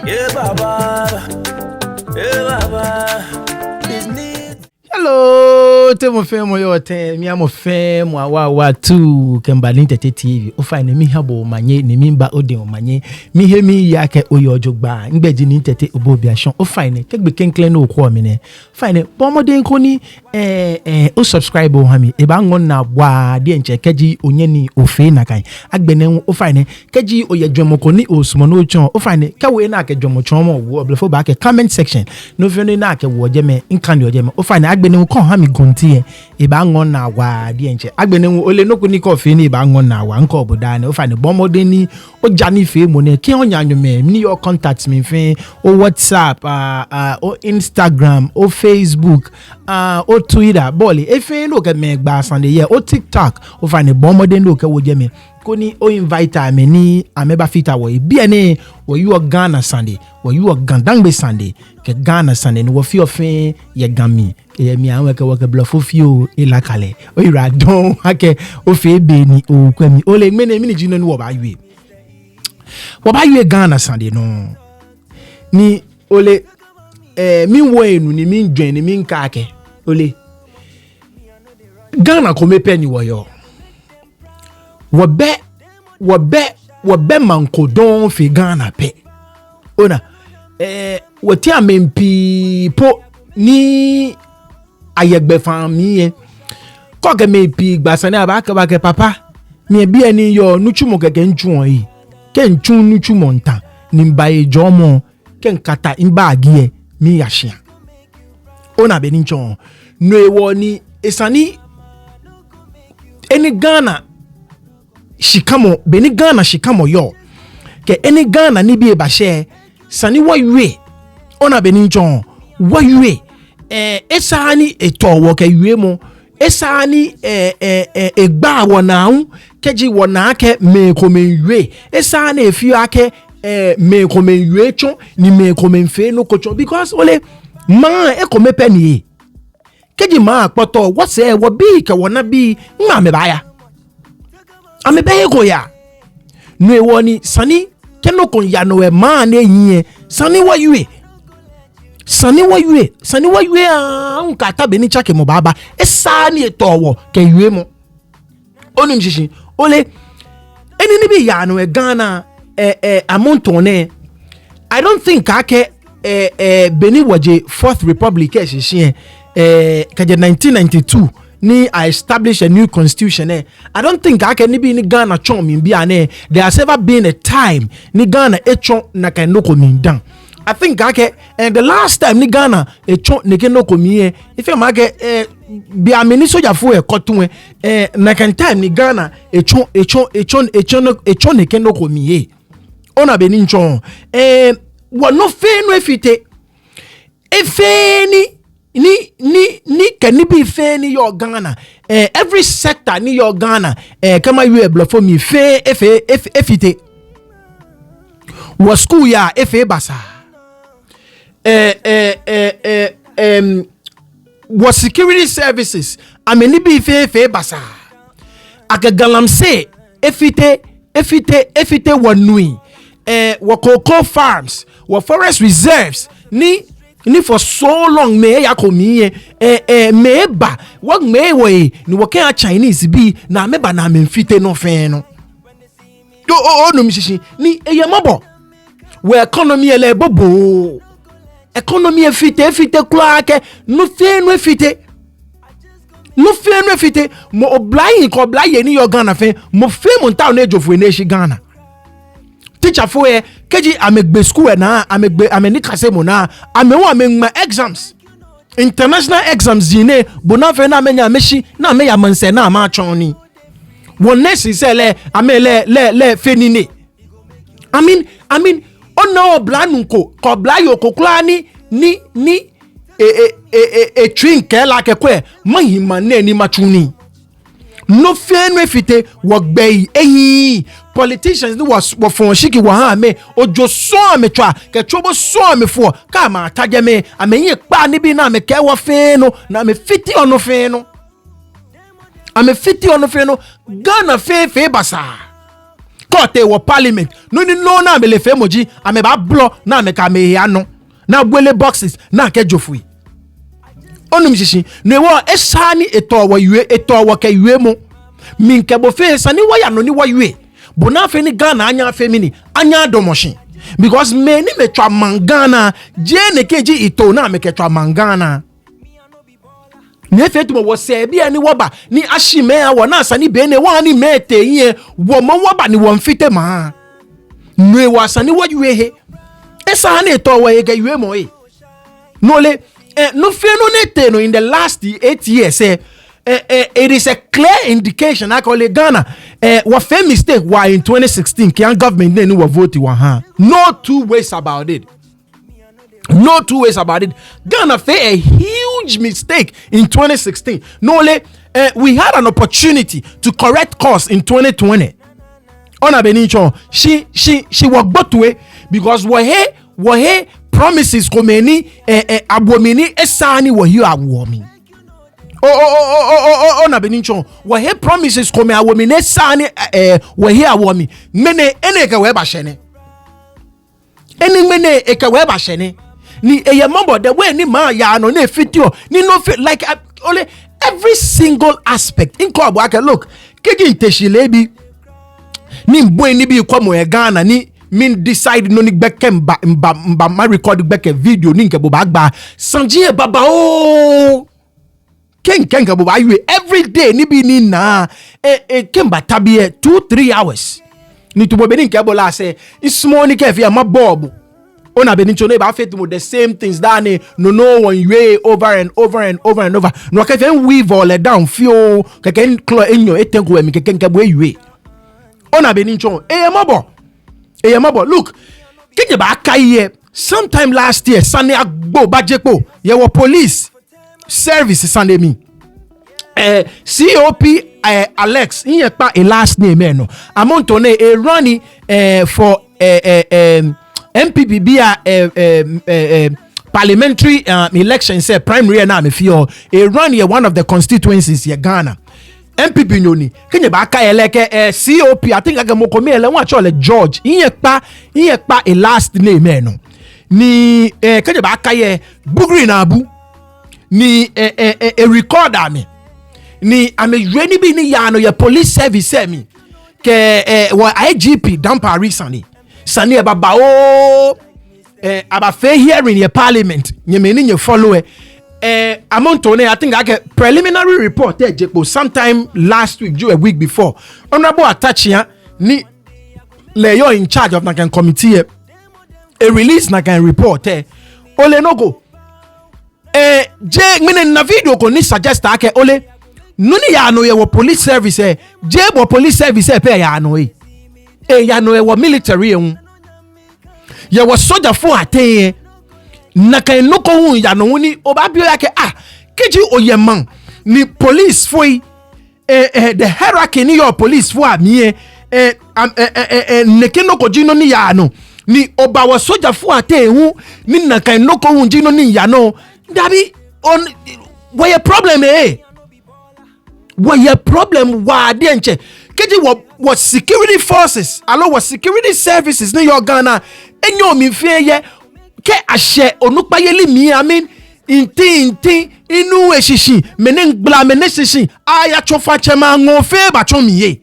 Yeah, Baba. Yeah, Baba. Hello, temo femo yote, mi amo femo awa tu kembali Tete TV. Ofa ne mi habo manye, ne mi mba ode manye. Mi he mi yake oyo jogba. Ngbeji ni Tete obobi ashon. Ofa ne kegbe kenkle no kwa mine. Ofa ne bomode nkoni o subscribe o hami. Eba ngon na wa di enche keji onyeni ofe na kai. Agbene ofa ne keji oye dwomoko ni osumo no chon. Ofa ne kawe na ke dwomochon mo wo oblefo ba ke comment section. No fe na ke wo jeme nkan yo jeme. Ofa ne agbene ko ha mi gontie e ba ngon na wa di enche agbene ole no kuni ko fe ni ba ngon na wa nko oboda ne o fa ne bomode ni o jani fe mo ne ki onya nwome ni your contacts me fe o WhatsApp o Instagram o Facebook o Twitter boli e fe no ke me gba sande ye o TikTok o fa ne bomode no ke wo je me koni o invite me ni ameba fita wo e bia ne wo you Ghana Sunday wo you Gandangbe Sunday ke Ghana Sunday no wo fi ofen ye gami e mi an weke blofo fio e la kale o ira don ake o fe be ni o kwemi o le mene mini jino ni wo ba yue Ghana Sunday no ni ole mi wo enu ni mi dwen ni mi nka ake ole Ghana ko mepe ni wo yo Wabe manko don fi Ghana pe. Ona wati amempi po ni ayegbe fami ko ke mepi gbasane abaka ba ke papa mi bi eni yo nuchumo keke nchuon yi ke nchun nuchumo ntan ni mbaye jomo ke nkata imba agie mi yashia. Ona be ni nchon no ewo ni esani eni Ghana shikamo beni Ghana shikamo yo ke eni Ghana ni bi eba she sani wa yue ona beni nchon wa yue esani etowo ke yue mo esani egba wona keji wona ke me yue esani efi ake me yue chon ni me fe no kocho because ole ma ekome peni keji ma akpoto what say wo bi ke wona bi ma me baya amebeye go ya no ewoni sani keno kon ya no e ma na yin sani wa yue nka ta be ni chake mo baba esani etowo ke yue mo onu njishi ole eni ni bi ya no e Ghana amontone I don't think ake Benin waje Fourth Republic eshishi kaje 1992 ni I establish a new constitution I don't think I can be ni Ghana chon min bia there has ever been a time ni Ghana echon na kan no komin dan I think and the last time ni Ghana echon ne ken no komi if you make bia meni soja fo e kotun na kan time ni Ghana echon ne ken no komi ona be ni nchon wo no fe no efite efeni ni can be fair ni your Ghana every sector ni your Ghana kama you blofo mi fe efite was school ya efe basa was security services ameni bi fe basa akagalamse efite wanui wa cocoa farms wa forest reserves ni for so long me ya komi me ba what me way ni wokan Chinese bi na me ba na me mfite no fe no no mishishi ni eyamabo we economy ele bobo economy efite kula ke no fe no efite mo oblaye ko oblaye ni yo Ghana fe mo fe mo nta na ejofo na eshi Ghana teacher for keji amegbe school na ameni kase mo na amewo amengma exams international exams yine bonafe na amenya meshi na ameya manse na ama choni won nesi se le amele fenine I mean ono blanunko ko blayo kokla ni trinke la ke kwe mahima ne ni machuni no fe no efite wo gbe eyin politicians ni was for shiki wa ha me ojo so me twa ke chobo so me fo ka ma taje me amenye pa ni bi na me ke wo fe no na me fiti ono fe no Ghana fe basa thought they were parliament no na me le femoji ame ba blow na me ka me ano na bwele boxes na ke jofui onum shishi no wo esani eto wo ke yue mo min ke bo fe sani wo ya no ni wo yue bo na fe ni Ghana anya fe mini anya domoshin because me ni me twa mangana je ne keji ito na me ke twa mangana ne fe tumo wo se bia ni wo ba ni ashime a wo na sani be ne wa ni mete yin wo mo wo ba ni wo mfite ma no e wa sani wo yue he esa na eto wo ye ke yue mo no le no fear no nete no in the last 8 years it is a clear indication I call it Ghana what fair mistake why in 2016 can government then were voting no two ways about it Ghana fair a huge mistake in 2016 no le we had an opportunity to correct course in 2020 ona benicho she was both way because we promises komeni abomini esani wo hiyo awomi na benincho wo he promises kome awomini esani wo hiyo awomi mene ene ka we ba hye ni eye mombo the way ni ma ya no na fitio ni no fit like only every single aspect in ko abo aka look keji inteshile bi ni mbo ni bi kwa mo Ghana ni min decide no ni gbeke mba ma record gbeke video ni nke bo bagba sanjie baba ken bo ba every day ni bi ni na kemba tabie 2-3 hours ni to bo be ni nke bo la say small ni ke fi ma bob ona be ni cho ne ba fit mo the same things that no one way over and over no ke fi weave all down fio ke ken clo enyo etenko mi ke ken ke bo ona be ni cho mabo look kije ba kai sometime last year Sunday agbo bajepo ye wo police service Sunday mi COP Alex in pa a last name no amount on a running for MPP parliamentary election say primary na me feel a run here one of the constituencies here Ghana MPP nyoni kenye ba ka eleke COP I think aga mokomi ele wa chole George iye pa a last name no ni kenye ba ka ye bugri na abu ni a recorder me ni ame yeni bi ni ya no ye police service mi ke wa IGP down Paris sani e baba aba fair hearing ye parliament nye me ni follow amount on I think I get preliminary report sometime last week, a week before. Honorable Atachia ni leyo in charge of Nakan committee a release Nakan report ole no go je mine na video ko ni suggest ake ole nuni ya no ye wo police service je bo police service pe ya no ya no ye wo military ye wo soldier for aten na kan no ko hu ya no ni obabio yake keji oyeman ni police foi the hierarchy ni your police for ami neke no ko jino ni ya no ni oba wo soldier for aten ni na kan no ko hu jino ni ya no dabi on where your problem where your problem wa de nche keji what security forces allo what security services ni your Ghana enyo mi fie ye ke ahye onukpa yeli mi amen inti inu eshishi menen gbla meneshishi aya chofa chema ngofe ba chomi ye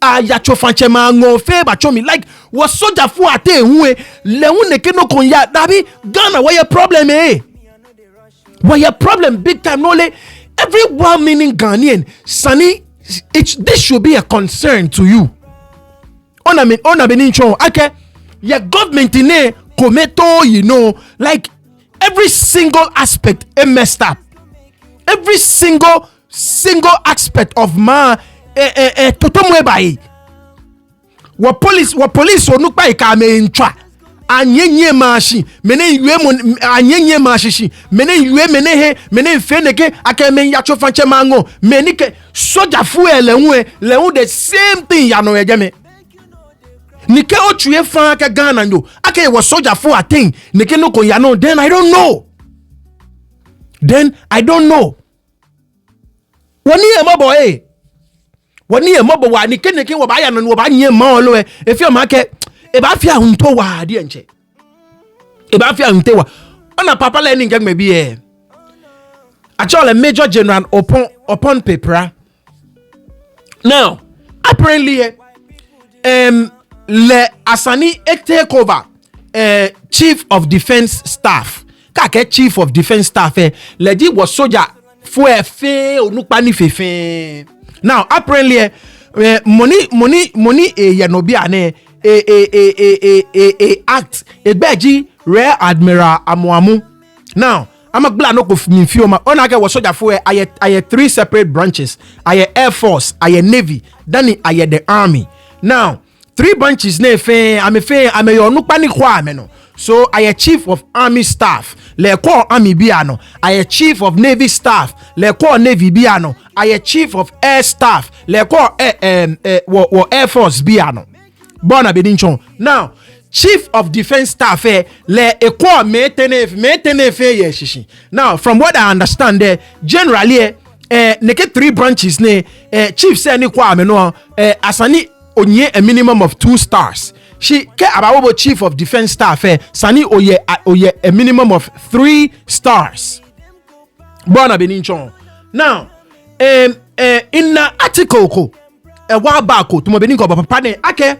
aya chofa chema ngofe ba chomi like wo soldier fu ate ehun lehun neke no kon ya dabi Ghana where your problem where your problem big time no le every one meaning Ghanaian sani this should be a concern to you ona benincho okay your government in Kometo, you know, like every single aspect is messed up. Every single aspect of ma totomwe bai. What police onu pa ikame intwa. Anyenye mashi, mene yue anyenye mashi, mene yue mene he, mene feneke akeme yacho fanche mango, mene ke soja fuwe leun the same thing ya no yegeme. Nike ochuye fan ka Ghana ndo ake was soldier for a thing nike no ko ya no then I don't know woni e mabo woni e mobo wa ni keneke wo ba ya no wo ba nye ma olo e fi ma ke e ba fi ahunto wa de enche e ba fi ahunte wa ona papa le ni ngagme bi e actually major general upon paper. Now apparently le asani take over chief of defense staff kake chief of defense staff le di was soldier fo efe onupa ni fefe. Now apparently money ye no bi ane act egbeji rear admiral amuamu. Now I'm a glad no go fioma on aga was soldier for I 3 separate branches. I air force, I navy, then I the army. Now 3 branches ne fe I'm a yo no panic no. So I a chief of army staff, le call army biano. I a chief of navy staff, le call navy biano. I a chief of air staff, le call air force biano. Bona bedinchon. Now chief of defense staff le equal maintenance ye shishi. Now from what I understand generally neke 3 branches ne chief say ni kwa me no asani onye a minimum of 2 stars. She ke abawo chief of defense staff sani oye a minimum of 3 stars. Bona beninchon. Now in na article ko wa ba ko to mo benin ko papa ne ake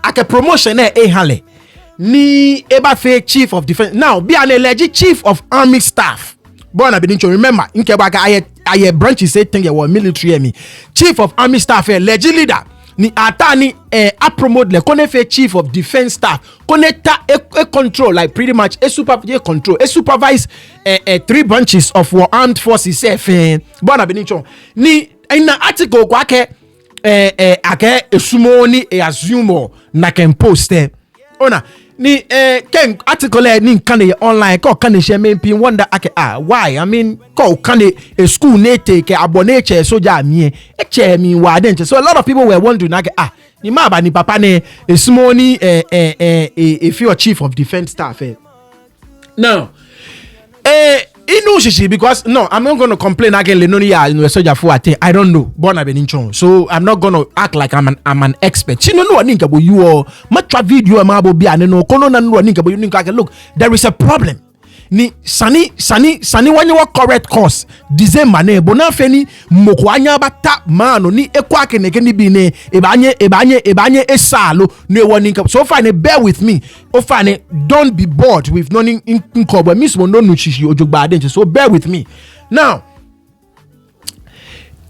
ake promotion hale ni eba fe chief of defense. Now be an alleged chief of army staff. Born abidincho, remember in kebaka aye branches say thing you military me chief of army staff alleged leader ni ata ni a promote le kone fe chief of defense staff kone ta a control like pretty much a supervise 3 branches of our armed forces born abidincho ni in the article kwa ke ake esumo ni assume na can post ona ni ken article ni kan online ko kan share me pin wonder ake why I mean ko kan a school ne take abone che soja mi che mi wa den. So a lot of people were wondering ake ni ma ba ni papa ne esumo ni if you are chief of defense staff now shishi because no, I'm not going to complain again. I don't know. Born so I'm not going to act like I'm an expert. You know you or much video look, there is a problem. Ni sani when you correct course dize mane bona feni mokwanya bata mano ni ekwa keneke ni bi ne ebanye esalo ne woni so far bear with me fine don't be bored with no in kobo miss mo no nuchishi ojogba adenche so bear with me now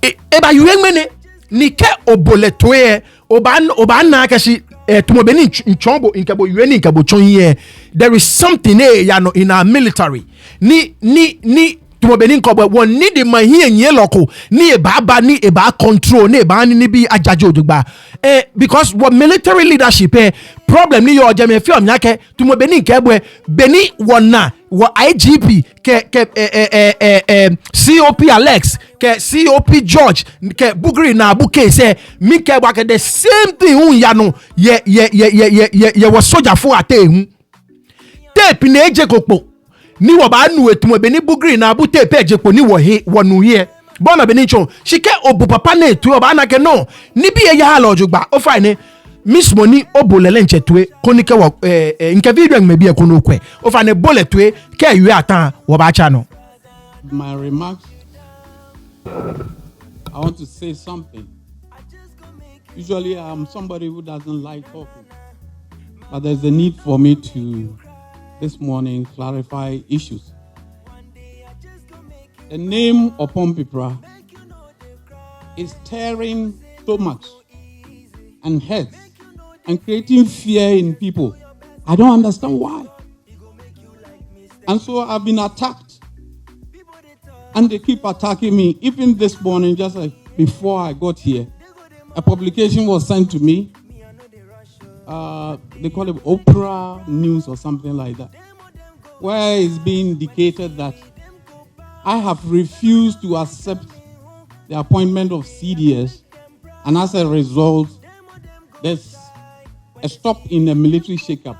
eba yuengmene ni ke oboletoe oba na kashi tumobeni nchombo inkabo yueni inkabo chonye. There is something in our military ni tumobeni nkobo won ni de mahie nye loko ni eba ni eba control ni eba ni bi ajajo dugba because what military leadership problem ni yo jeme fi omyake tumobeni nkebwe beni wona wa IGP ke COP Alex ke COP George ke Bugri na abuke say mi ke wa ke the same thing un ya no ye was soldier for atehu tape na eje kokpo ni wo ba nu etumo be ni Bugri na abu tape eje po ni wo he wonu here bona be ni chon shike obu papa na etu oba na ke no ni bi ye ha lojugba o fine Miss Money obolele nchetwe konike wo nke video mebi ekono kwe o fine boletwe ke yu atan wo ba cha no. My remarks, I want to say something. Usually I'm somebody who doesn't like talking, but there's a need for me to this morning clarify issues. The name Upon Pipra is tearing stomachs and heads and creating fear in people. I don't understand why. And so I've been attacked. And they keep attacking me. Even this morning, just like before I got here, a publication was sent to me. They call it Oprah News or something like that, where it's being indicated that I have refused to accept the appointment of CDS, and as a result, there's a stop in the military shakeup.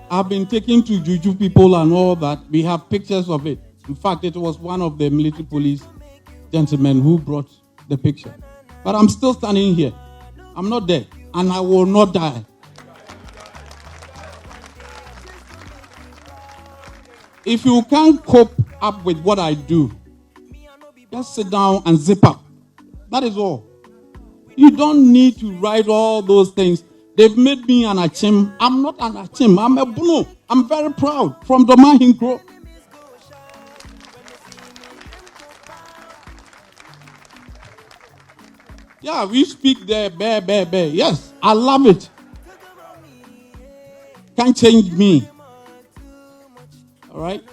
I've been taken to Juju people and all that. We have pictures of it. In fact, it was one of the military police gentlemen who brought the picture. But I'm still standing here. I'm not dead, and I will not die. If you can't cope up with what I do, just sit down and zip up. That is all. You don't need to write all those things. They've made me an achim. I'm not an achim. I'm a bunu. I'm very proud from the Mahinkro. Yeah, we speak there, bear. Yes, I love it. Can't change me. All right?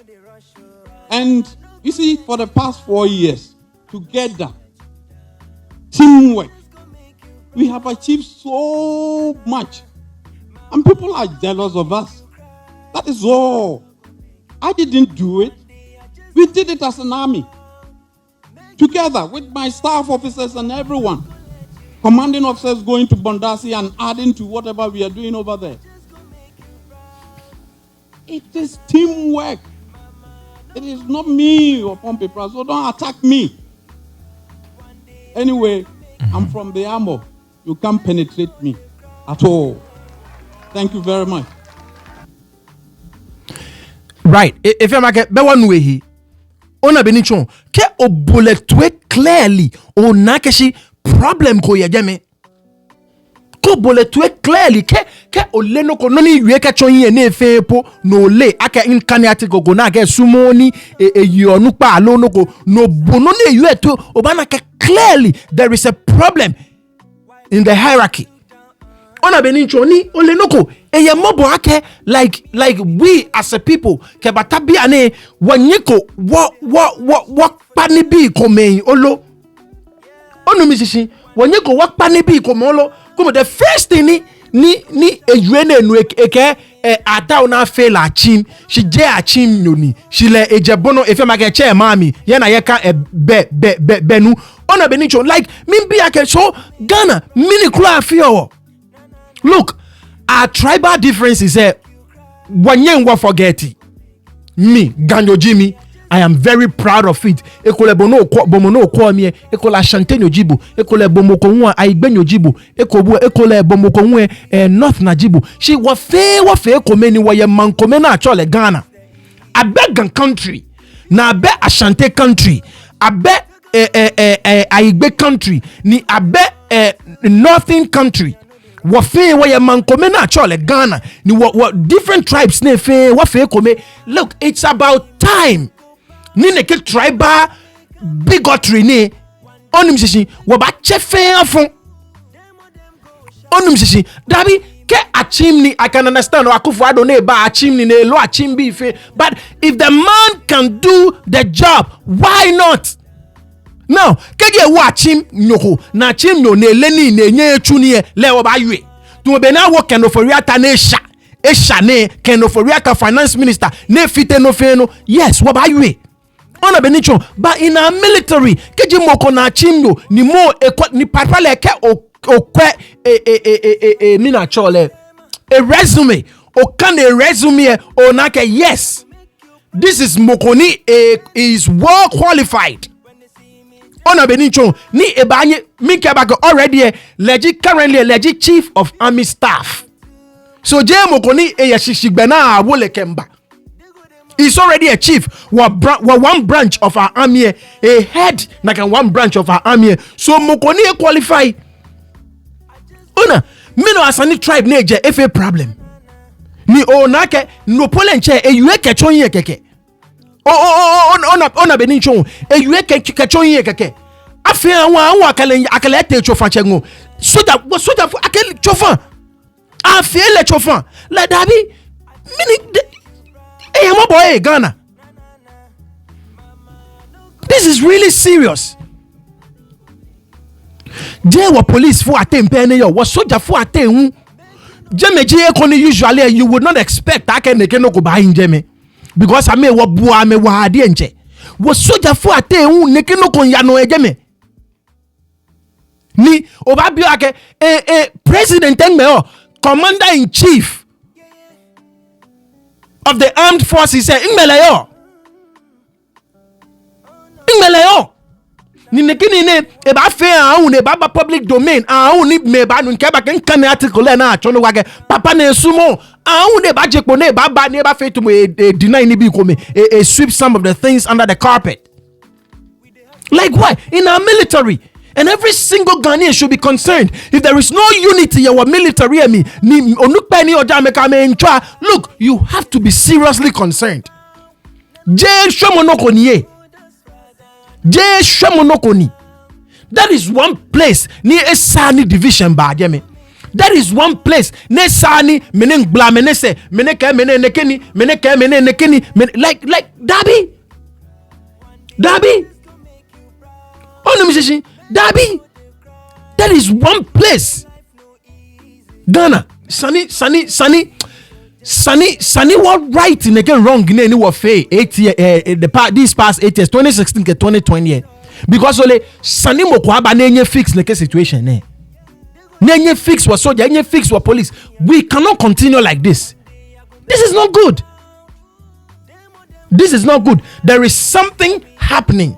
And you see, for the past 4 years, together, teamwork, we have achieved so much. And people are jealous of us. That is all. I didn't do it. We did it as an army. Together with my staff officers and everyone. Commanding officers going to Bondasi and adding to whatever we are doing over there. It is teamwork. It is not me or Pompey Pratt, so don't attack me. Anyway, I'm from the armor. You can't penetrate me at all. Thank you very much. Right. If you make be one way he, ona benichon ke o bullet clearly o nakeshi problem ko ye jeme. Ko bullet clearly ke o leno ko noni yue ke chon ye ne fe po no le aka in kaniati go na ke sumoni yonu pa lo no ko no bono ne yue to obana ke clearly there is a problem in the hierarchy. Ona benicho ni olenoko eye mobo ake like we as a people ke batabi ane wanyeko what pani bi komei olo onu misisi wanyeko what pani bi komolo come the first thing ni ejuene nu eke ata ona fail achim she je achim noni she le ejebono efe make che mami ye na ye ka benu ona benicho like mimbi ake so Ghana mini kula afio. Look, our tribal difference is wanyenwa forget me Ganyo Jimmy. I am very proud of it. Ekole bomono kwa mi ekola Shantenyo Jibu ekole bomoko nwa aigbenyo Jibu ekole bomoko nwe North na Jibu. She wa fe komeni wa ye mankome na achole Ghana. Abe country na abe Ashanti country abe aigbe country ni abe Northern country. What fe wa ye mankome na chole Ghana ni what different tribes ne fe wa fe kome. Look, it's about time ni ne ke tribal bigotry ni onim sisi wa ba chefe afon onim sisi dabi ke achim ni I can understand akufo ado na ba achim ni ne lo achim bi fe, but if the man can do the job, why not? Now, kege watching nyoko na chim no ne leni ne nye chuniye le ba yue. Tu be na wo kenoforiata ne esha ne kenoforiata finance minister ne fite no fe no. Yes, wo ba yue. Ona benicho but in our military keje moko na chim no ni mo ni papa le ke okwe mina chole a resume o kan a resume o na ke yes. This is Mokoni is well qualified. Ona benicho ni ebanye minkebako already currently a legit chief of army staff. So je mokoni eyeshigbena awole kemba. He's already a chief. One branch of our army, a head like one branch of our army. So mokoni qualify. Ona mino asani tribe neje efe problem. Ni onake no polenche eyue kechonye keke. Ona benicho eyue kechonye keke. Afi anwa akale te chofa chengo. Soja fu akele chofa. Afi le chofa. La dabi mini mo boy Ghana. This is really serious. There were police for attempt yo, was soja for attempt. Jemeji ekoni usually you would not expect that can no go buy in Jeme. Because I may wa bua me wa adi enche. Was soja for attempt neke no kon ya no ejeme. Ni obabio ake president engme commander in chief of the armed forces say ingmele yo. Meleyo. Ni nekini ne e ba fe an ne ba public domain an ni me ba nu nke ba ken kan article na acho no wage papa na esumo an ne ba jepo ne ba ne ba fe to me deny ni bi ko me sweep some of the things under the carpet. Like why? In our military, and every single Ghanaian should be concerned. If there is no unity in our military, look, you have to be seriously concerned. That is one place near a Sani division by Yemi. That is one place ne Sani meaning blamenese meneke menekeni like Dabi. Oh no, Mr. Dabi. That is one place. Ghana, Sunny. What right in again wrong in any warfare 8 years these past 8 years 2016 to 2020 because only Sunny Mokwaba nenye fix the situation ne. Nenye fix was soldier, nenye fix was police. We cannot continue like this. This is not good. This is not good. There is something happening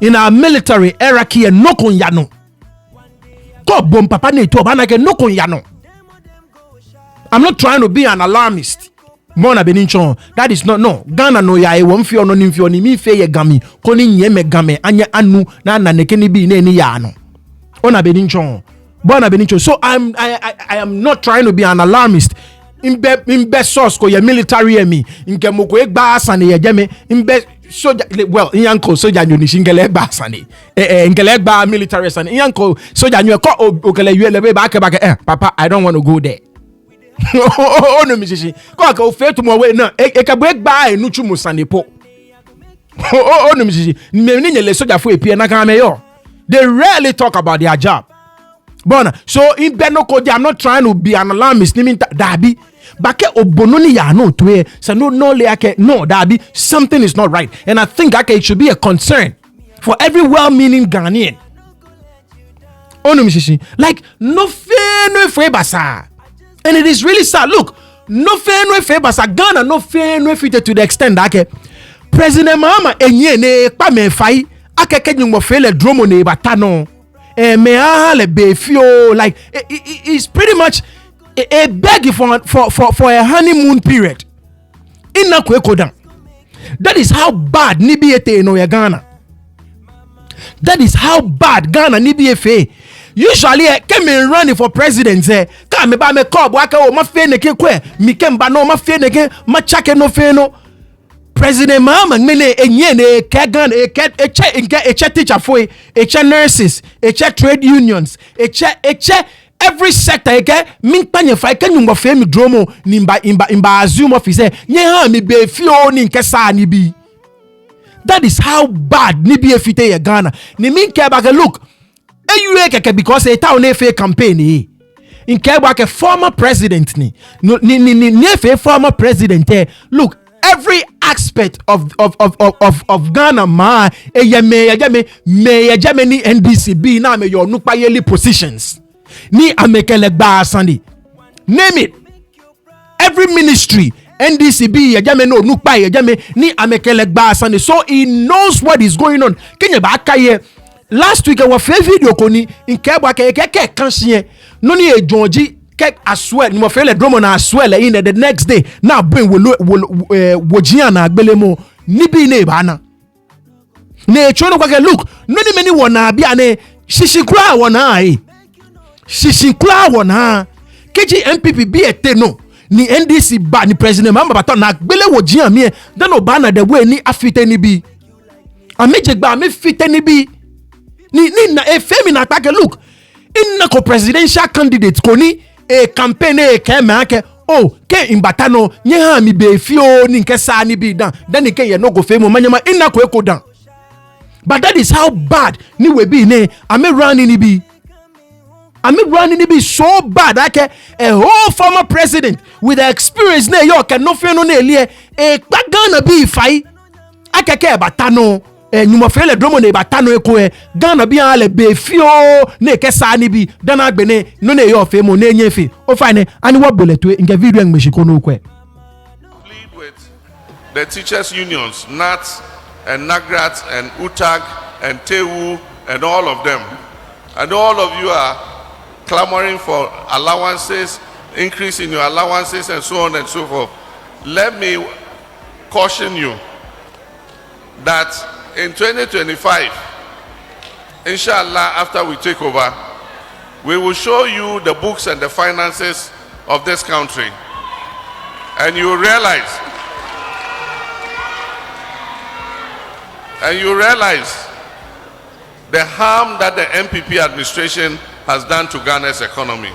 in our military hierarchy and no kon yano. Ko bom papa ne to bana ke no kon yano. I'm not trying to be an alarmist. Mona beninchon. That is not no. Ghana no ya e won fi ono ni fi oni mi fe ye gami. Koni nye me game anya anu na nekeni bi ne ni ya no. Ona beninchon. Bona beninchon. So I am not trying to be an alarmist. Imbe source ko ye military emi. Nke moko egba asane ye jeme imbe soja well yanko soja nyu ni shingele egba asane. Ngele egba military asane. Yanko soja nyu ko okele yele be ba ke papa I don't want to go there. Oh no misisi ko ka o fe to mo we na e ka break by enu chu musanepo oh no misisi me ni nyele soja fo epie na kan me yo they rarely talk about their job bona so in benoko I'm not trying to be an alarmist ni mean dabi bake obono ni ya no to e so no like no dabi something is not right and I think it should be a concern for every well-meaning Ghanaian. Oh no misisi like no fe basa. And it is really sad. Look, no fair no favor. Ghana no fair no fit to the extent that President Mahama enye ne pa me fai akeke nyumo fele dromo ne batano me le befio like it's pretty much a begging for a honeymoon period. Inna kwekodan. That is how bad nibiete no ya Ghana. That is how bad Ghana nibiete. Usually, came running for president. Come ba me call waka o ma fe ne ke kwe mi kemba no ma fe ne ke ma chake no fe no. President Mahama mene enye ne ke gan eche teacher for eche nurses eche trade unions eche every sector eke min panye fa ke nyumba fe mi dromo ni imba assume office nye ha mi be fi o ni nke sa ni bi. That is how bad ni bi efite ye Ghana. Ni min ke ba ke look because a town FA campaign in Kebake former president ni former president look every aspect of Ghana ma me NDCB na me your nukpayeli positions ni amekele gba asandi name it every ministry NDCB yajame no nukpa yajame ni amekele gba asandi so he knows what is going on kenye ba akaye. Last week I was video koni in Kebwa ke kansie no ni ejonji ke aswell ni mo fele dromo na aswell in the next day now bring wojia na agbelemo ni bi ne ba na ne chono kwa ke look no ni meni wona bia ne shishikura wona keji MPP bi ete no ni NDC ba ni president Mahama baton na agbele wojia mi dan obana the way ni afite ni bi amejegba me fite ni bi ni na e femi na take look in na presidential candidate koni e campaign e kema ke oh ke imbatano nye ha mi be fio ni nke sa ni bi dan then ke ye no go femi manyama in na ko dan but that is how bad ni we be ne ame running ni bi so bad like a whole former president with the experience ne yo ke no fe no na elie e Ghana bi fai akeke batano nyuma fele dromo ne batano eko Ghana bi ale be fio ne kesa ni bi dana agbene no ne yo fe mo ne nyefe o fine ani wo boleto nge video en meshiko no kwe. Plead with the teachers unions, NAT and Nagrat and Utag and Tewu and all of them. And all of you are clamoring for allowances, increase in your allowances and so on and so forth. Let me caution you that in 2025, inshallah, after we take over, we will show you the books and the finances of this country. And you realize the harm that the MPP administration has done to Ghana's economy.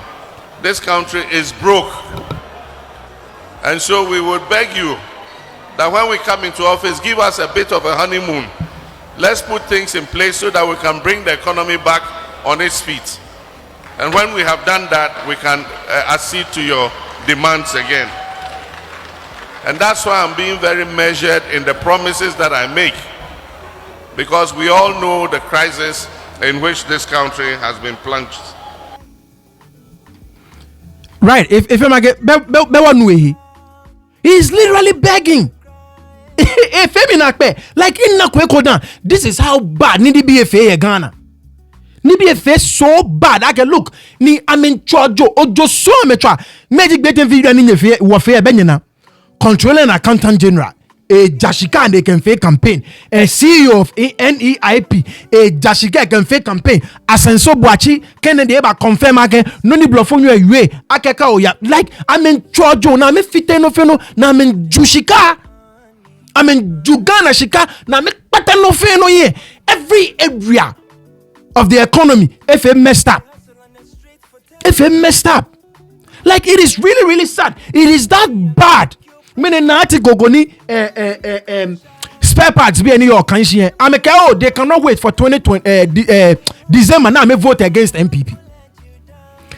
This country is broke. And so we would beg you that when we come into office, give us a bit of a honeymoon. Let's put things in place so that we can bring the economy back on its feet. And when we have done that, we can accede to your demands again. And that's why I'm being very measured in the promises that I make. Because we all know the crisis in which this country has been plunged. Right, if I get he's literally begging. Like in Nakwekodan, this is how bad Nidi BFA Ghana. Nidi BFA so bad. I can look ni Chojo Ojo so metra magic betting video ni warfare Benina controller and accountant general. A Jashika and they can fake campaign. A CEO of NEIP, a Jashika can fake campaign. Asenso Boachi, Kennedy eba confirm again. Noni blofonu ewe akeka oya. Like Chojo na me fite no feno na Jushika. Jugana shika na me pata no feno ye. Every area of the economy, if it messed up. Like it is really, really sad. It is that bad. Meaning nati gogoni spare parts be any your kanshi. They cannot wait for 2020 December now me vote against MPP.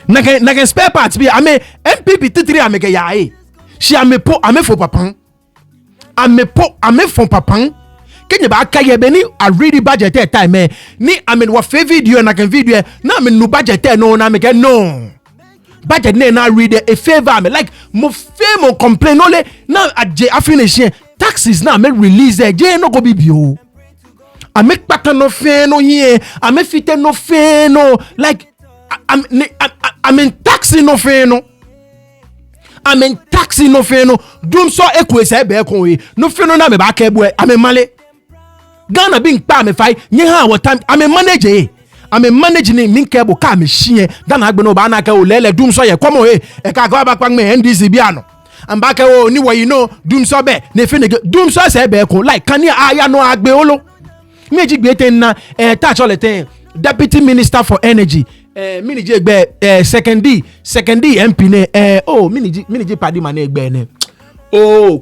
Nagen spare parts be MPP titri ameke ya she ame for papan. Ame for papan. Kenye ba akaye be ni a ready budget time ni wa video na kan video na no budget no na meke no. Budget na read a favor me like mo fame complain only now I finish taxes now me release je no go bibio I make pattern no fair no here I make fit no fair no like I'm taxi no fair no taxi no fair no dum so ekwe se be kon no fair no na me ba ka bu male Ghana being pa me fai nye ha what time manager managing min cable car machine dan agbeno ba na ka o lele dum so ye komo e ka ga ba me NDC biano am ba ka o ni what you know dum so be ne fe ne dum so se be ko like kan ya no agbe olo meji gbe ten na touch all the thing deputy minister for energy miniji gbe second D MP ne miniji padi ma ne gbe ne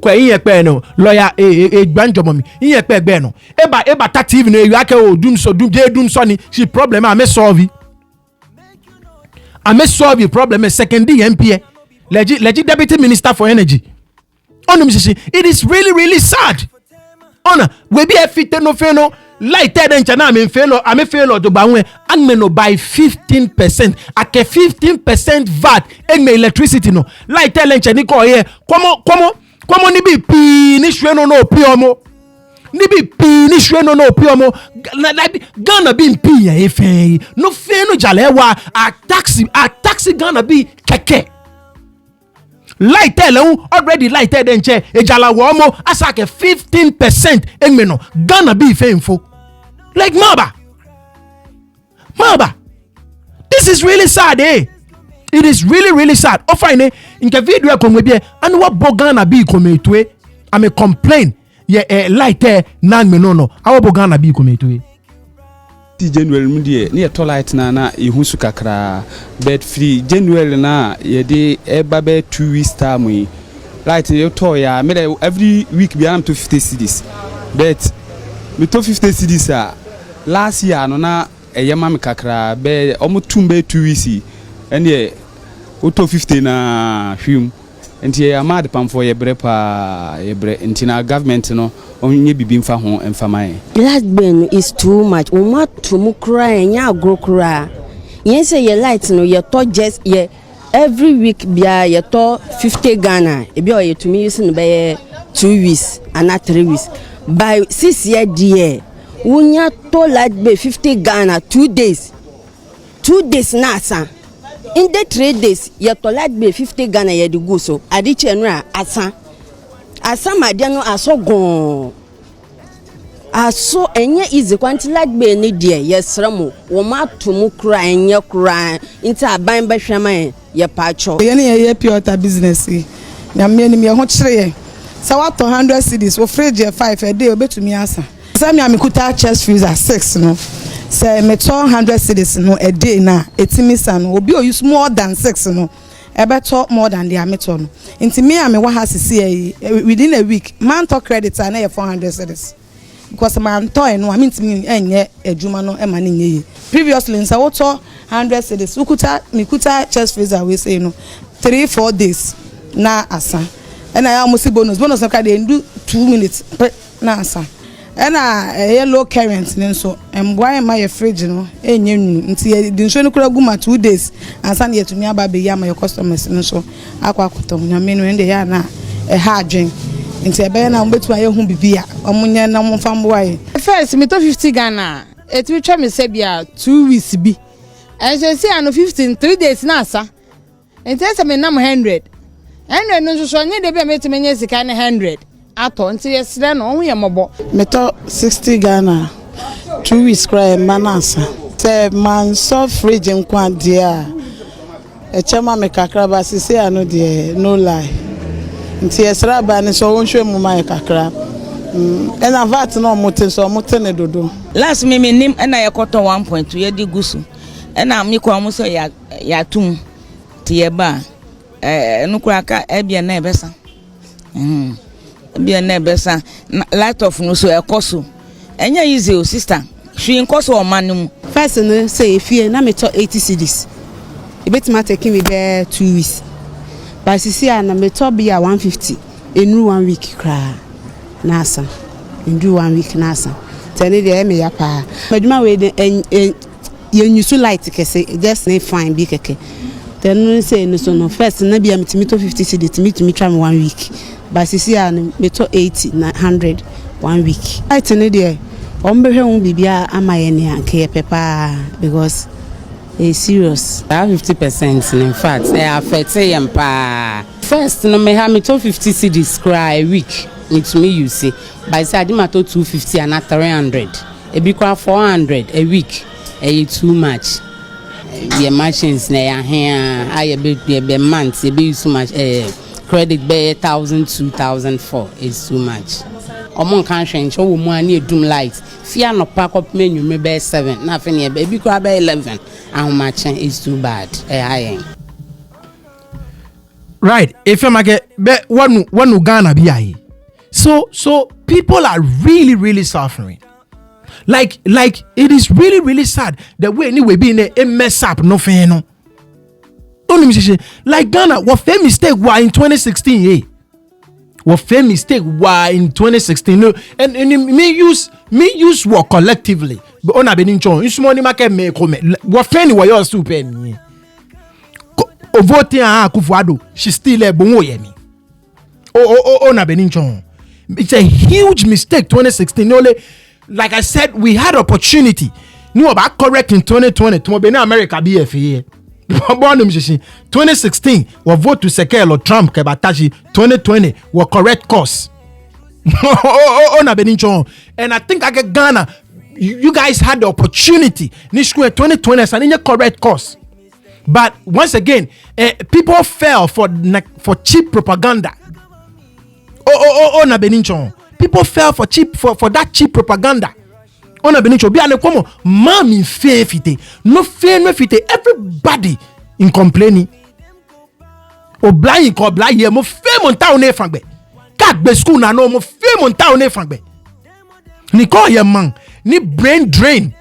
kwa yin epe no lawyer gbanjomo mi yin epe gbe no eba ta TV no you ake o dum so ni she problem am solve problem second D MP legit deputy minister for energy onum sisi it is really sad ona we be fit no fe no light den chana am fail to banwe and no by 15% ake 15% VAT en electricity no light den chani ko here komo ni bi pi ni hwe no pi omo ni bi pi ni hwe no pi omo Ghana bi pi ya efe no fe no jale wa a taxi Ghana bi keke light already light den che ejala wo omo asake 15% en no Ghana bi fe info like Maba this is really sad it is really sad o fine in the video ko be and what Ghana bi ko metwe am complain ye light nan me no how Ghana bi ko metwe January mudie ne to light na ihusu kakra bed free January na ye de eba be 2 weeks time light you to ya me every week be am to 50 cedis but me to 50 cedis last year no na eyema me kakra be omutum be 2 weeks and ye auto 50 na hwim enti ya mad pam for ye bre pa ye bre enti na government no onye bibi mfa ho mfa mai last ben is too much o ma tumu kra enya agro kra yen say ye light no ye to just ye every week bia ye to 50 Ghana e bia ye to me use no be 2 weeks and not 3 weeks by 6 year dear unya to light be 50 Ghana 2 days na asa in the 3 days ye to light be 50 Ghana ye di go so adiche no asa made no aso gon aso enye easy kwanti light be ni dear yesra mo wo ma to mu kura enye kura inta aban be hwema ye pacho ye ne ye pure water business na me ni me ho kire so what 100 cedis wo fridge 5 a day obetumi asa say me amekuta chest freezer 6 no say me 100 cedis no a day na etimi sa no obi o use more than 6 no ebeto more than the ameto no nti me am wa ha sisi within a week man to credit na 400 cedis because man to no I mean timi enye adwuma no e ma ne nye previously nsa wo to 100 cedis mekuta chest freezer we say no 3-4 days na asa and I almost bonus no ka dey do 2 minutes na asa and yellow current so why am I fridge no enye nu nti di nso no kura guma 2 days ansa na yetumi aba be ya my customers so akwakoto nyame no ende ya na ha adwen nti ebe na mbetu aye hu bibia omunye na mfa mboaye first me to 50 Ghana etwi twa me se bia 2 weeks bi ense si ano 15 3 days na asa enti se me nam 100 no so nye de be metumi nye sika na 100 ato nti yesre no hu ye mobo meto 60 Ghana 2 weeks cry manasa se man so fridge nkwa dia echema me kakra ba sisi ano de no lie nti yesra ba ni so wonhwe mu ma kakra ena vat no mote so mote ne dodo last me nim ena yekoto 1.2 ye di gusu ena mi kwa mu so ya tum ti ye ba nukura ka ebia na ebesa ebia na ebesa light of no so ekoso enya easy o sister hwi nkoso o manum first no say efie na me to 80 cedis ebetima take me be 2 weeks but sisi na me to be 150 enu 1 week kra na asa endu 1 week na asa tell dey me ya pa maduma we ye nyusu light kese just na fine bi keke then say no so no first na bia metimi to 50 cedis metimi try me 1 week but sisi na me to 80 na 100 1 week I tell dey ombe hwe bibia amaye ne anke pepa because it's serious. I have 50% in fact I affect him pa first no me have me to 50 cedis cry a week it me you say by say I did my to 250 and 300 e be kwa 400 a week too much the machines na ya here I be months e be so much credit be 1,000 2,004 is too much omon kan hwen cho wo mu ani edum light fia no pack up menu me be 7 na fe ne be bi kwa be 11 ahomachen is too bad right if you make be one Ghana bi aye so people are really suffering like it is really sad the way anyway be a mess up no fe no only like Ghana what fair mistake were in 2016 what fair mistake were in 2016 no and me use work collectively but on a benin chon is money market me come what fair ni your super me voting Akufo-Addo she still a bonwo ye me on a benin chon it's a huge mistake 2016 only like I said we had opportunity no about correct in 2020 to be America BFA 2016 we vote to Sekelo or Trump kebataji 2020 we correct course and I think I get Ghana you guys had the opportunity nishku 2020 as an correct course but once again people fell for cheap propaganda na beninchon people fell for that cheap propaganda on a benicho bi ane komo mami fe fite no fe no fite everybody in complaining oblayin ko oblaye mo fe mon ta one frangbe ka gbe school na no mo fe mon ta one frangbe ni ko ye man ni brain drain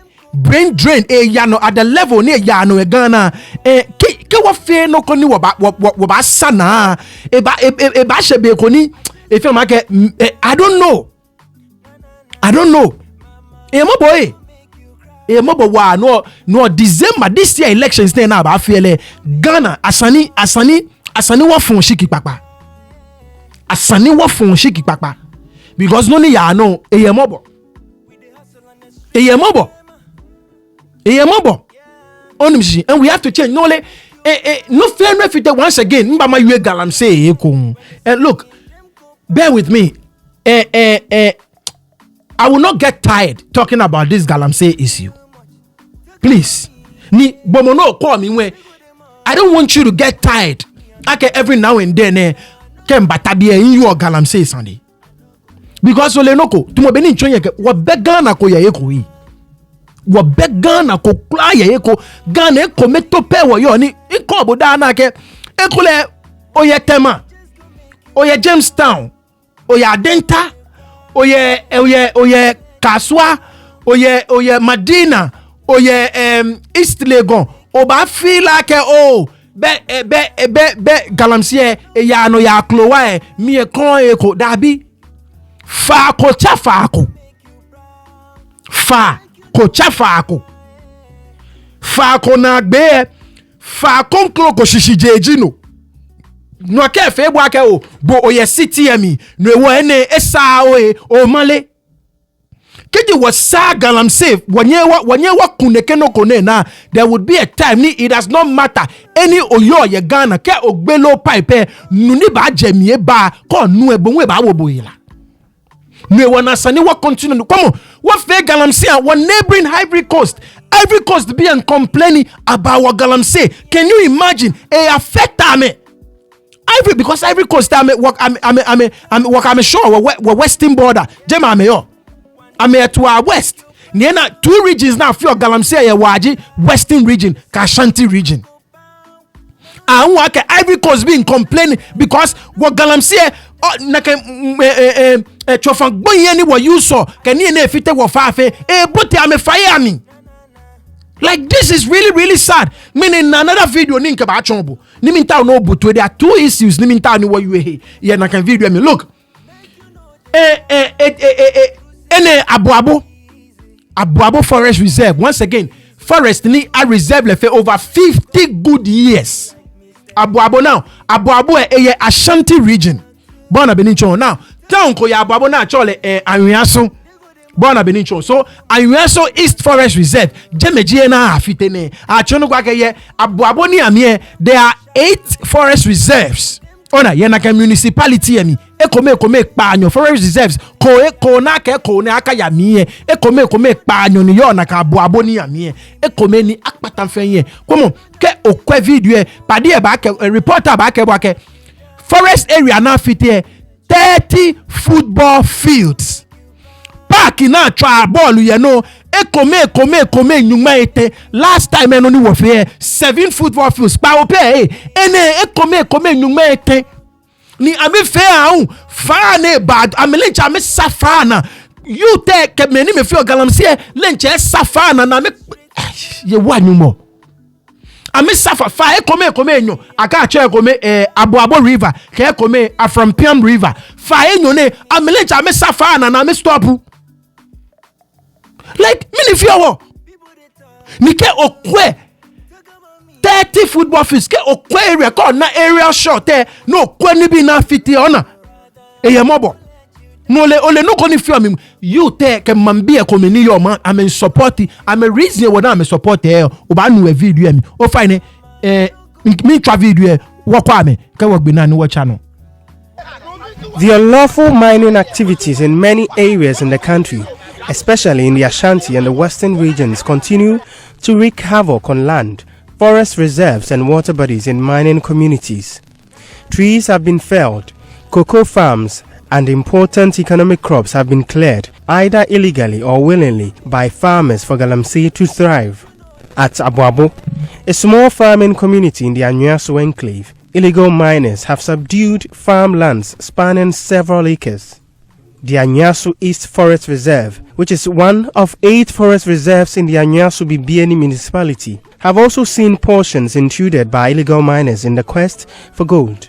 ya no at the level ni ya no e Ghana ke wo fe no ko ni wo ba sana e ba shebe ko ni e fe ma ke I don't know Mobo wa no December this year elections na about feel Ghana asani wa fun shiki papa because no ni ya no eyemobo onimshi, and we have to change. No le no fair no fit once again. Mbama yue galamsey ekun. And look, bear with me. I will not get tired talking about this galamsey issue. Please, ni bomono call me when I don't want you to get tired. Okay, every now and then, kem batabie in your galamsey Sunday. Because ole noko, tumo beni nchonye ke wabegana ko ye ko yi. Wabegana ko kla ye ko Ghana ko metope wo yo ni iko oboda na ke ekule oye Tema, oye Jamestown, oye Adenta, oye Kaswa, oye Madina, oye East Legon, oba feel like be galamsey ya no ya klowa mi e kon e ko dabi fa ko chafa na gbe fa kon klo ko shishije no no ke fe bo ake o bo oye city emi no ewo ene esa o male keji was sa galamsey wanyewa kuneke no kone na there would be a time ni it does not matter any oyo ye Ghana ke ogbelo pipe nuni ba jemie ba ko nu ebonwe ba wo boyila no wana sani wa continue come on what fe galamsey one neighboring Ivory Coast be and complaining about what galamsey. Can you imagine affect me Ivory because Ivory Coast I'm sure we western border jema me yo I'm to our west. Niena 2 regions now for galamsey ya waji western region, Kashanti region. And what Ivory Coast being complaining because what galamsey naka chofang boy ni wa you saw can you ne fite wa fafe but am fire me. Like this is really sad. Meaning another video ninka ba chombo. Niminta no but there are 2 issues niminta ni wa you he. Yeah na can video me look. Ene Abuabo Forest Reserve. Once again, forest ni a reserve le over 50 good years. Abuabo now. Abuabo a Ashanti region. Bona Benicho now. Town ko ya Abuabo na chole Anwiaso. Bona Benicho. So Anwiaso East Forest Reserve. Jemeji na afitene. Achono kwa ke ye Abuabo ni amie. There are 8 forest reserves. Ona ye na ke municipality emi. Ekome panyo forest reserves ko na ke ko na aka ya mi ekome panyo ni yo na ka Abuabo ni ya mi ekome ni akpatan fenye komo ke okwe video padi e ba ke reporter ba ke forest area na fit 30 football fields park na try ball you know ekome nyuma ete last time eno ni wo fe 7 football fields pa o pe ene ekome nyuma ete ni ami fe aun fa ne bad amelencha me safana you take me ni me fe galamsey lenche safana na me ye wanyu mo ami safa fa ekome enyo aka che ekome Abuabo river ke ekome Aframpiam river fa enyo ne amelencha me safana na me stop like mini fe wo ni ke okwe 30 football fields ke okwe area ko na area short no okwe ni bi na fiti ona eyemobo no le ole no ko ni fi am you te ke mambi e komeni yo man am support am reason we na support o ba nu video mi o fine me try video wo kwa me ke wo gbe na ni wo channel. The unlawful mining activities in many areas in the country, especially in the Ashanti and the western regions, continue to wreak havoc on land, forest reserves and water bodies in mining communities. Trees have been felled, cocoa farms and important economic crops have been cleared, either illegally or willingly, by farmers for galamsey to thrive. At Abuabo, a small farming community in the Anwiaso enclave, illegal miners have subdued farmlands spanning several acres. The Anwiaso East Forest Reserve, which is one of 8 forest reserves in the Anwiaso Bibiani municipality, have also seen portions intruded by illegal miners in the quest for gold.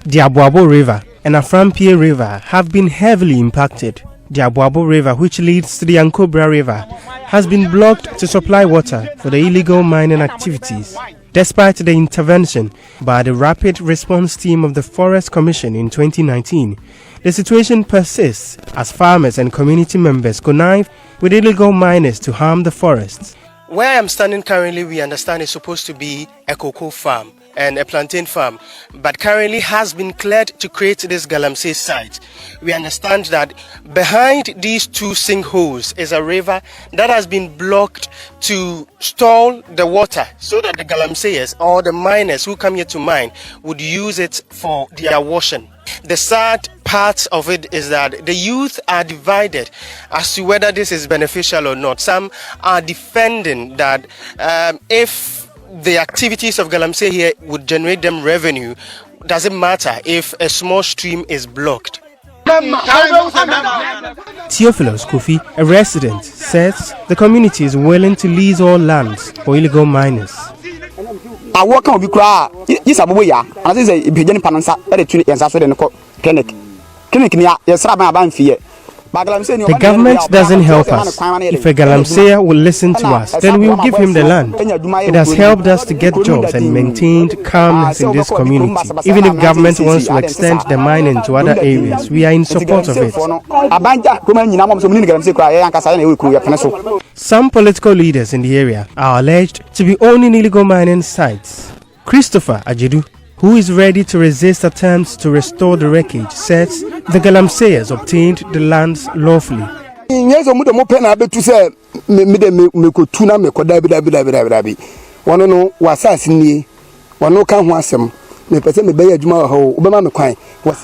The Abuabo River and Aframpie River have been heavily impacted. The Abuabo River, which leads to the Ankobra River, has been blocked to supply water for the illegal mining activities. Despite the intervention by the Rapid Response Team of the Forest Commission in 2019, the situation persists as farmers and community members connive with illegal miners to harm the forests. Where I'm standing currently, we understand is supposed to be a cocoa farm and a plantain farm, but currently has been cleared to create this Galamsey site. We understand that behind these two sinkholes is a river that has been blocked to store the water so that the Galamseyers or the miners who come here to mine would use it for their washing. The sad part of it is that the youth are divided as to whether this is beneficial or not. Some are defending that if the activities of Galamsey here would generate them revenue, doesn't matter if a small stream is blocked. Theophilus Kofi, a resident, says the community is willing to lease all lands for illegal miners. I work on this abuya, and this is a beginning panasa at the clinic. The government doesn't help us. If a Galamseyer will listen to us, then we will give him the land. It has helped us to get jobs and maintained calmness in this community. Even if government wants to extend the mining to other areas, we are in support of it. Some political leaders in the area are alleged to be owning illegal mining sites. Christopher Ajedu, who is ready to resist attempts to restore the wreckage, says the Galamseyers obtained the lands lawfully.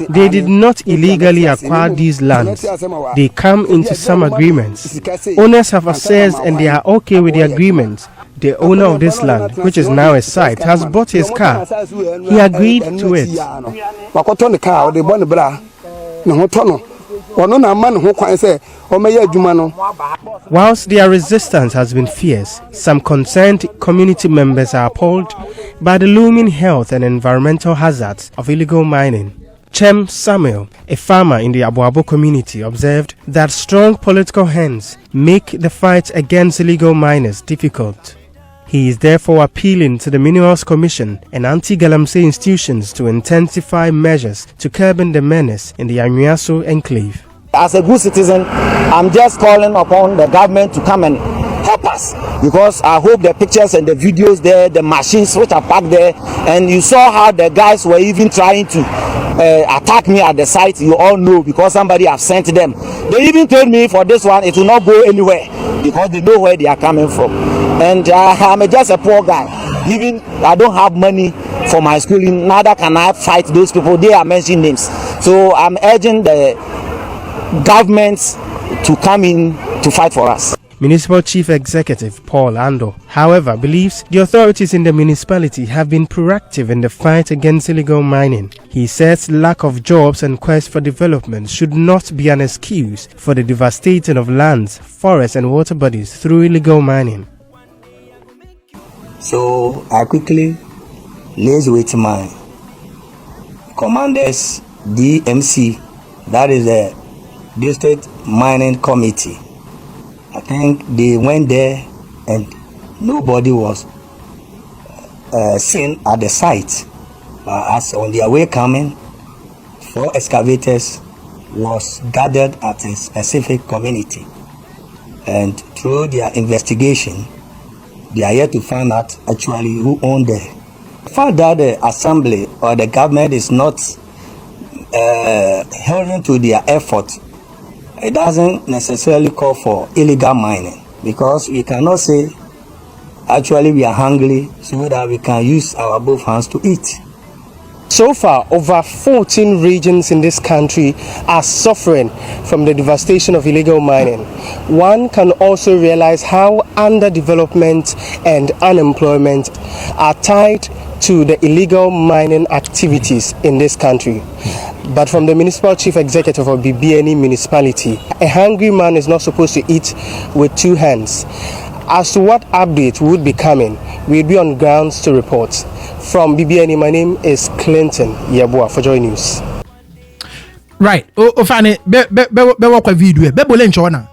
They did not illegally acquire these lands. They come into some agreements. Owners have assessed and they are okay with the agreements. The owner of this land, which is now a site, has bought his car. He agreed to it. Whilst their resistance has been fierce, some concerned community members are appalled by the looming health and environmental hazards of illegal mining. Chem Samuel, a farmer in the Abuabo community, observed that strong political hands make the fight against illegal miners difficult. He is therefore appealing to the Minerals Commission and anti-Galamsey institutions to intensify measures to curb the menace in the Anwiaso enclave. As a good citizen, I'm just calling upon the government to come and help us, because I hope the pictures and the videos there, the machines which are parked there, and you saw how the guys were even trying to attack me at the site. You all know, because somebody have sent them. They even told me for this one it will not go anywhere because they know where they are coming from. And I'm just a poor guy. Even I don't have money for my schooling, neither can I fight those people. They are mentioning names. So I'm urging the governments to come in to fight for us. Municipal Chief Executive Paul Ando, however, believes the authorities in the municipality have been proactive in the fight against illegal mining. He says lack of jobs and quest for development should not be an excuse for the devastating of lands, forests and water bodies through illegal mining. So I quickly liaise with my commanders, DMC, that is the District Mining Committee. I think they went there and nobody was seen at the site. As on their way coming, 4 excavators was gathered at a specific community. And through their investigation, they are yet to find out actually who owned the. The fact that the assembly or the government is not holding to their effort, it doesn't necessarily call for illegal mining, because we cannot say actually we are hungry so that we can use our both hands to eat. So far, over 14 regions in this country are suffering from the devastation of illegal mining. One can also realize how underdevelopment and unemployment are tied to the illegal mining activities in this country. But from the Municipal Chief Executive of BBNE municipality, a hungry man is not supposed to eat with 2 hands. As to what update would be coming, we'll be on grounds to report. From BBNE, my name is Clinton Yabua for Joy News. Right. Oh, fane. Be wakwa video. Be bole nchona.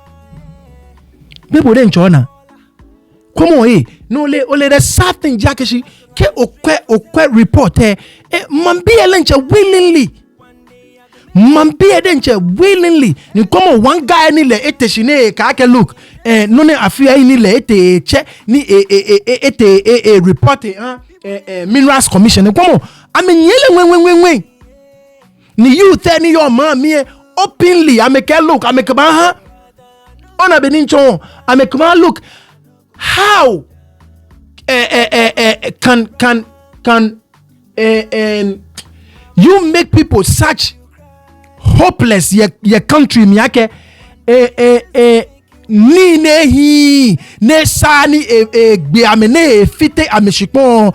Come on, no ole the sad thing Jackeshi ke okwe report mambi elenche willingly. Mambi edenche willingly. Ni come on one guy ni le ete shine ka ake look no ne afia ni le ete che ni ete report Minerals Commission. Come on, I mean yele ni you tell ni your mom me openly I make a look I make a ona benincho I make a look how can you make people such hopeless your country miyake ni nehi ne sani gbe amene fite ameshipon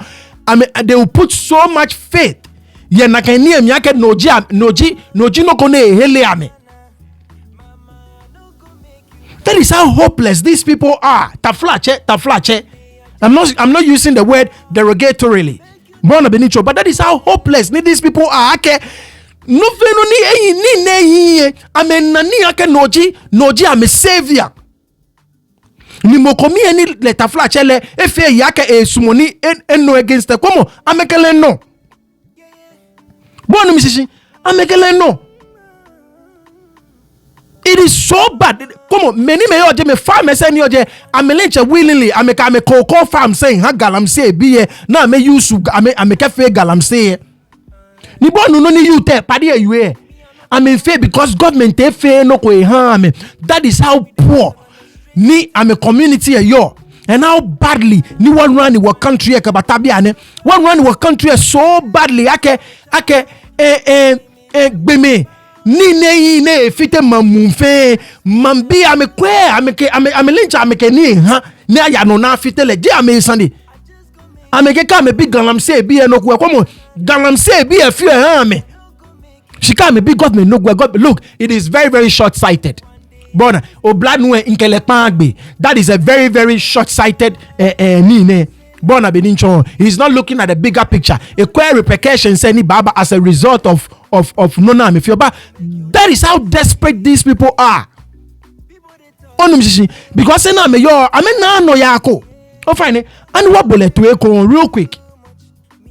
they will put so much faith ye nakani miyake noji no kone hele ame. That is how hopeless these people are. Taflache. I'm not using the word derogatorily. But that is how hopeless these people are. No feno ni ame nani ake noji ame savior. Ni mokomi eni le taflache le efe yake sumoni no against the komo amekele no. Bono mishishi amekele no. It is so bad. Come on, many me oje me farm say ni oje amelenche willingly ameka me cocoa farm saying ha galam say be na me use ameka fe galam say ni bonu no ni you te padi you I'm in fair because government te fe no ko me. That is how poor ni am a community yo and how badly ni one run in what country ka batabiane one run in what country so badly ake gbeme ni ne fite mamumfe mambi ame lincha ameke ni ha ni aya no na fite le je ame sande ameke ka me big galam say bi no ko komo galam say bi e fi ha me she ka me big government no go look it is very very short sighted bona obladwe inkele pagbe that is a very very short sighted ni bona benincho he's not looking at the bigger picture a queer repercussion say ni baba as a result of nona me feel but that is how desperate these people are because na me yo na no yako o fine and what bullet to e real quick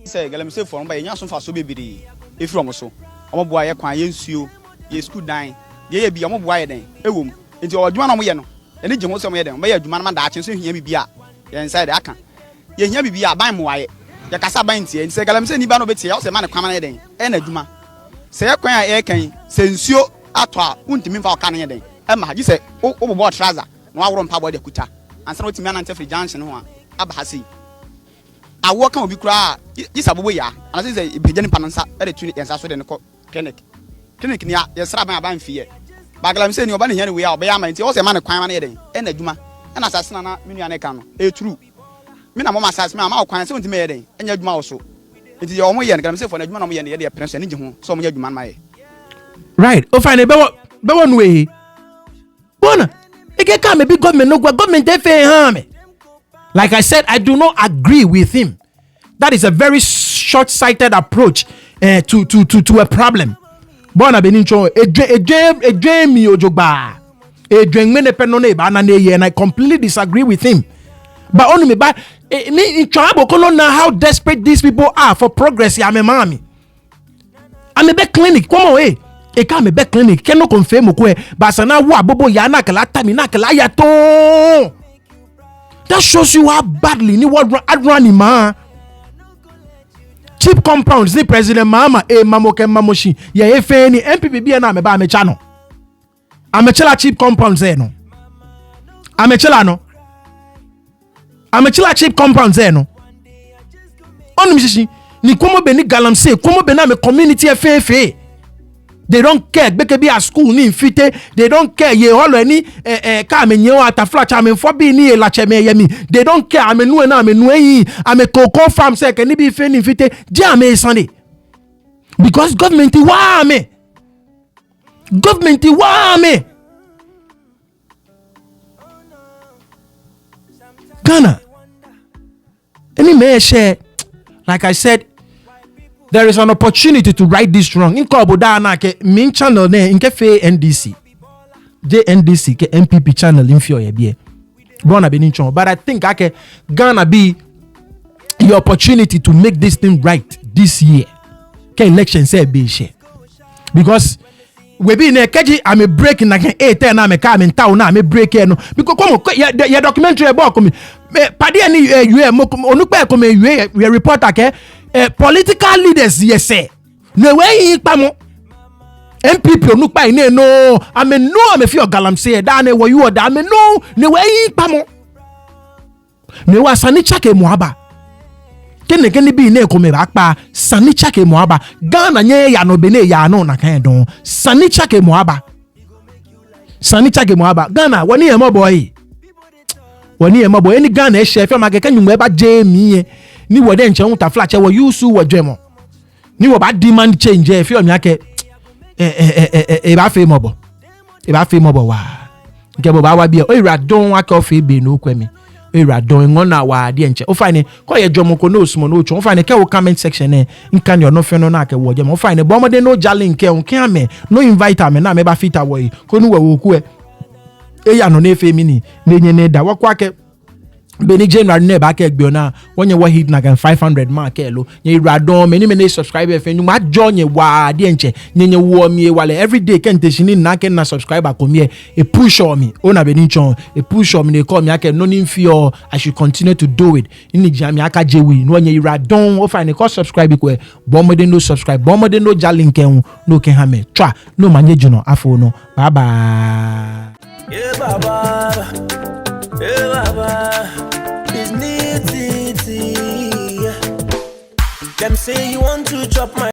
say galam say for mba nya so fa so bebiri e from so omo boa ye kwan ye nsuo ye school dan ye bi omo boa ye den ewom enti odwuma na mo ye no ene je ho so mo ye den mo ye adwuma na ma da achen so hia bibia ye inside aka ye hia bibia ban mo waye ye kasa ban tie enti say galam say ni ba no betie o say ma ne kwama na den e na adwuma say kwan a e kan say nsuo ato a untimi mfa ka na ye den e ma gi say o bobo trouser na waworo mpa bo de kuta ansa no timi anante free junction ho a aba ha sei awo kan obi kura yi sabobo ya anase say beje ni panansa e de tuni yensa so de ne ko clinic ni ya sra ban aba mfie bagalam say ni oba ne hia ne we a oba ya ma nti o say ma ne kwan ma na ye den e na adwuma e na asase na menu ane ka no e true me na mo asase me ma kwan say untimi ye den enya adwuma wo so nti ye omo ye ne galam say for na adwuma na mo ye ne ye de prensa ni je ho so mo ye adwuma ma ye right o fine be one way bona e get come be government no government dey fair harm me. Like I said, I do not agree with him. That is a very short-sighted approach to a problem. Bona benincho e dream mi ojogba. E dream me ne penone ba na ne and I completely disagree with him. But only me ba ni trouble kono na how desperate these people are for progress ya me mami. I'm a be clinic. Come on e ka me be clinic. Can no confirm ko e ba sana wa bobo ya na kala tami na kala ya to. That shows you how badly ni what run ma cheap compounds ni President Mahama mamoke mamoshi ya efe ni MPP bi na me ba me chano amechela cheap compounds no amechela cheap compounds no onu mishishi ni komo be ni galamse komo be na me community efe they don't care beke be at school ni infite they don't care ye holo ni ka me nyewa atafla cha me fo bi ni la cheme yemi they don't care amenu na amenu yi ame cocoa farm se ke ni bi fe ni infite je ame sande because government wa me Ghana any me share like I said there is an opportunity to right this wrong. In Koboda na ke min channel ne in ke fe NDC. JNDC ke MPP channel in fio ye bie. Born Beninchon. But I think Ghana be the opportunity to make this thing right this year. Election say be share. Because we be in a keji, I'm a break in like 8-10 I'm a car in town now, I'm a break here no. Because come your documentary about me. Padi any you onukpe come you reporter ke political leaders yes say. No way pamo. MPP onukpa ine no. I mean no I'm a few galamsey da ne wo you or da me no way pamo. Me wa sani chake muaba. Kene bi ne kome bakpa sani chake moaba Ghana nye ya no bene ya no na kan don sani chake moaba Ghana woni e mo boy any Ghana e chef ma ke kanyu ba je mi ni wo de nche hunta flash wo yusu wo dwemo ni wo ba demand change e fi o mi ake e ba fe mo bo wa nke bo ba wa bi o ira don aka o fe be no kwemi era doing on our dienche o fine ko ye jomo ko no sumo no o fine ke wo comment section nkan yo no fe no na ke wo jemo o fine bo mo de no jale nke o kan ame no invite ame na me ba fit away ko nu wo ku e ya no na efe mini na enye ne da wo kwa ke Beni January ne ba ke gbe na wonye wo hit na kan 500 mark elo ye radon many subscriber fe nu ma join wa de nche nyenye wo mi wale every day ken teshini na ken na subscriber ko mi e push on me ona Beni chon e push on me dey call me ake no nim fear I should continue to do it ini jam aka jewi no wonye radon o fa ni ko subscribe ko e bo mo de no subscribe bo mo de no jalink en no ken ha me twa no manye juno afo no bye bye yeah baba it's neat. Them say you want to chop my